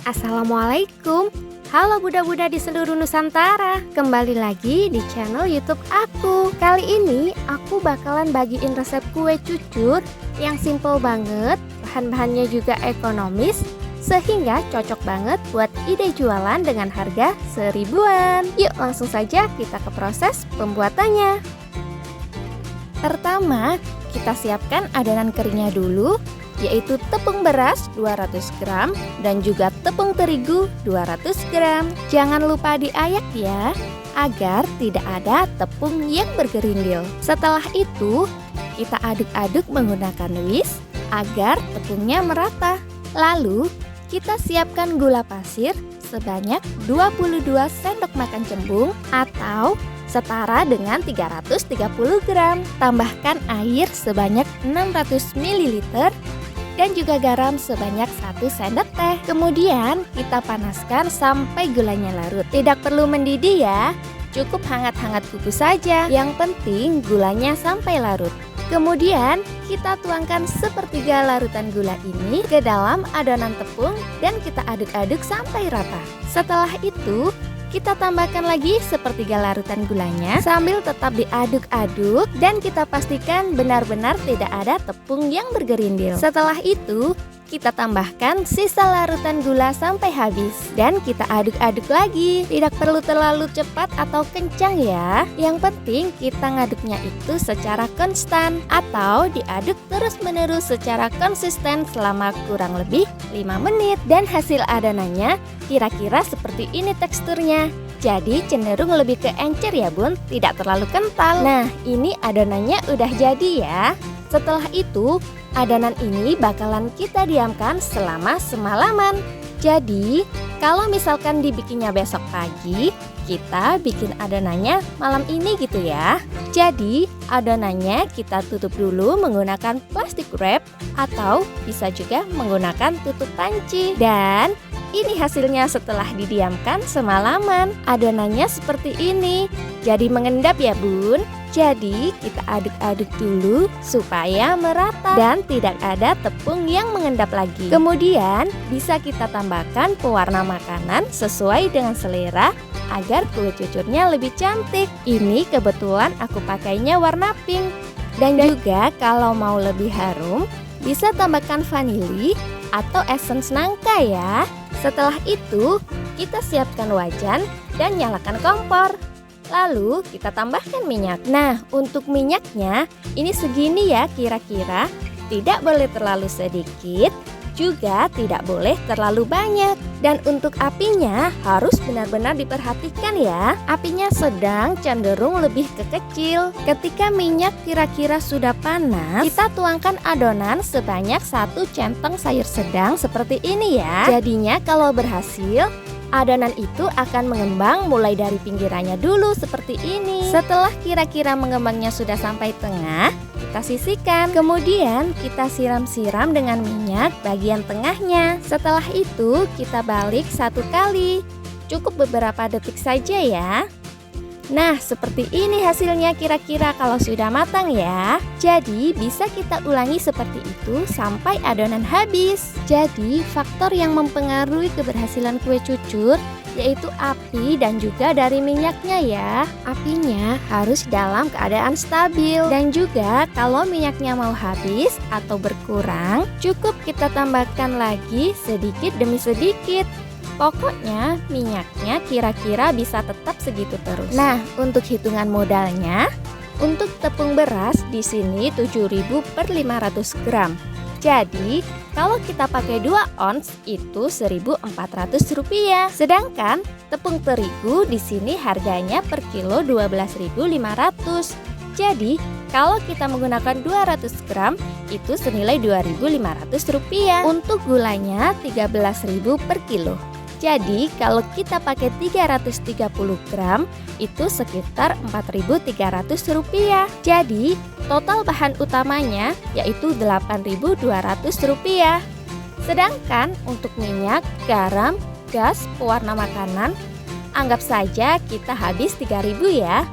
Assalamualaikum. Halo Buddha-Buddha di seluruh Nusantara. Kembali lagi di channel YouTube aku. Kali ini aku bakalan bagiin resep kue cucur yang simple banget, bahan-bahannya juga ekonomis, sehingga cocok banget buat ide jualan dengan harga seribuan. Yuk langsung saja kita ke proses pembuatannya. Pertama, kita siapkan adonan keringnya dulu, yaitu tepung beras 200 gram dan juga tepung terigu 200 gram. Jangan lupa diayak ya, agar tidak ada tepung yang bergerindil. Setelah itu, kita aduk-aduk menggunakan whisk agar tepungnya merata. Lalu, kita siapkan gula pasir sebanyak 22 sendok makan cembung atau setara dengan 330 gram. Tambahkan air sebanyak 600 ml dan juga garam sebanyak 1 sendok teh. Kemudian kita panaskan sampai gulanya larut. Tidak perlu mendidih ya, cukup hangat-hangat kukus saja. Yang penting gulanya sampai larut. Kemudian kita tuangkan sepertiga larutan gula ini ke dalam adonan tepung dan kita aduk-aduk sampai rata. Setelah itu kita tambahkan lagi sepertiga larutan gulanya sambil tetap diaduk-aduk dan kita pastikan benar-benar tidak ada tepung yang bergerindil. Setelah itu kita tambahkan sisa larutan gula sampai habis dan kita aduk-aduk lagi. Tidak perlu terlalu cepat atau kencang ya. Yang penting kita ngaduknya itu secara konstan atau diaduk terus-menerus secara konsisten selama kurang lebih 5 menit. Dan hasil adonannya kira-kira seperti ini teksturnya. Jadi cenderung lebih ke encer ya bun, tidak terlalu kental. Nah ini adonannya udah jadi ya. Setelah itu adonan ini bakalan kita diamkan selama semalaman. Jadi kalau misalkan dibikinnya besok pagi, kita bikin adonannya malam ini gitu ya. Jadi adonannya kita tutup dulu menggunakan plastik wrap atau bisa juga menggunakan tutup panci. Dan ini hasilnya setelah didiamkan semalaman. Adonannya seperti ini. Jadi mengendap ya bun. Jadi kita aduk-aduk dulu supaya merata dan tidak ada tepung yang mengendap lagi. Kemudian bisa kita tambahkan pewarna makanan sesuai dengan selera agar kue cucurnya lebih cantik. Ini kebetulan aku pakainya warna pink. Dan juga kalau mau lebih harum bisa tambahkan vanili atau essence nangka ya. Setelah itu kita siapkan wajan dan nyalakan kompor. Lalu kita tambahkan minyak. Nah untuk minyaknya ini segini ya kira-kira. Tidak boleh terlalu sedikit, juga tidak boleh terlalu banyak. Dan untuk apinya harus benar-benar diperhatikan ya. Apinya sedang cenderung lebih ke kecil. Ketika minyak kira-kira sudah panas, kita tuangkan adonan sebanyak 1 centong sayur sedang seperti ini ya. Jadinya kalau berhasil, adonan itu akan mengembang mulai dari pinggirannya dulu seperti ini. Setelah kira-kira mengembangnya sudah sampai tengah, kita sisihkan. Kemudian kita siram-siram dengan minyak bagian tengahnya. Setelah itu kita balik 1 kali. Cukup beberapa detik saja ya. Nah seperti ini hasilnya kira-kira kalau sudah matang ya. Jadi bisa kita ulangi seperti itu sampai adonan habis. Jadi faktor yang mempengaruhi keberhasilan kue cucur yaitu api dan juga dari minyaknya ya. Apinya harus dalam keadaan stabil. Dan juga kalau minyaknya mau habis atau berkurang, cukup kita tambahkan lagi sedikit demi sedikit. Pokoknya minyaknya kira-kira bisa tetap segitu terus. Nah, untuk hitungan modalnya, untuk tepung beras di sini 7.000 per 500 gram. Jadi, kalau kita pakai 2 ons itu Rp1.400. Sedangkan tepung terigu di sini harganya per kilo 12.500. Jadi, kalau kita menggunakan 200 gram itu senilai Rp2.500. Untuk gulanya 13.000 per kilo. Jadi kalau kita pakai 330 gram itu sekitar Rp4.300. Jadi total bahan utamanya yaitu Rp8.200. Sedangkan untuk minyak, garam, gas, pewarna makanan, anggap saja kita habis 3.000 ya.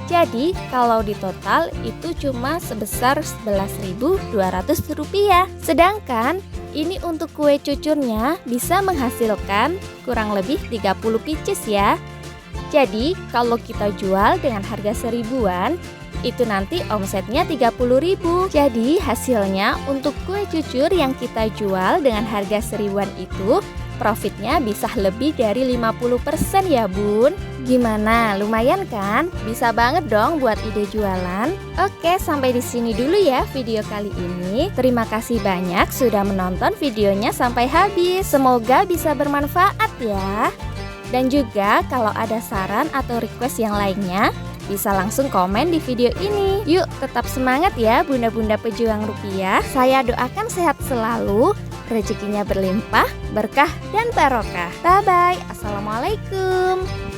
Jadi kalau di total itu cuma sebesar Rp11.200. Sedangkan Ini untuk kue cucurnya bisa menghasilkan kurang lebih 30 pieces ya. Jadi kalau kita jual dengan harga 1000-an, itu nanti omsetnya 30.000. Jadi hasilnya untuk kue cucur yang kita jual dengan harga 1000-an itu profitnya bisa lebih dari 50% ya bun. Gimana? Lumayan kan? Bisa banget dong buat ide jualan. Oke, sampai di sini dulu ya video kali ini. Terima kasih banyak sudah menonton videonya sampai habis. Semoga bisa bermanfaat ya. Dan juga kalau ada saran atau request yang lainnya, bisa langsung komen di video ini. Yuk tetap semangat ya bunda-bunda pejuang rupiah. Saya doakan sehat selalu, rezekinya berlimpah, berkah dan barokah. Bye-bye. Assalamualaikum.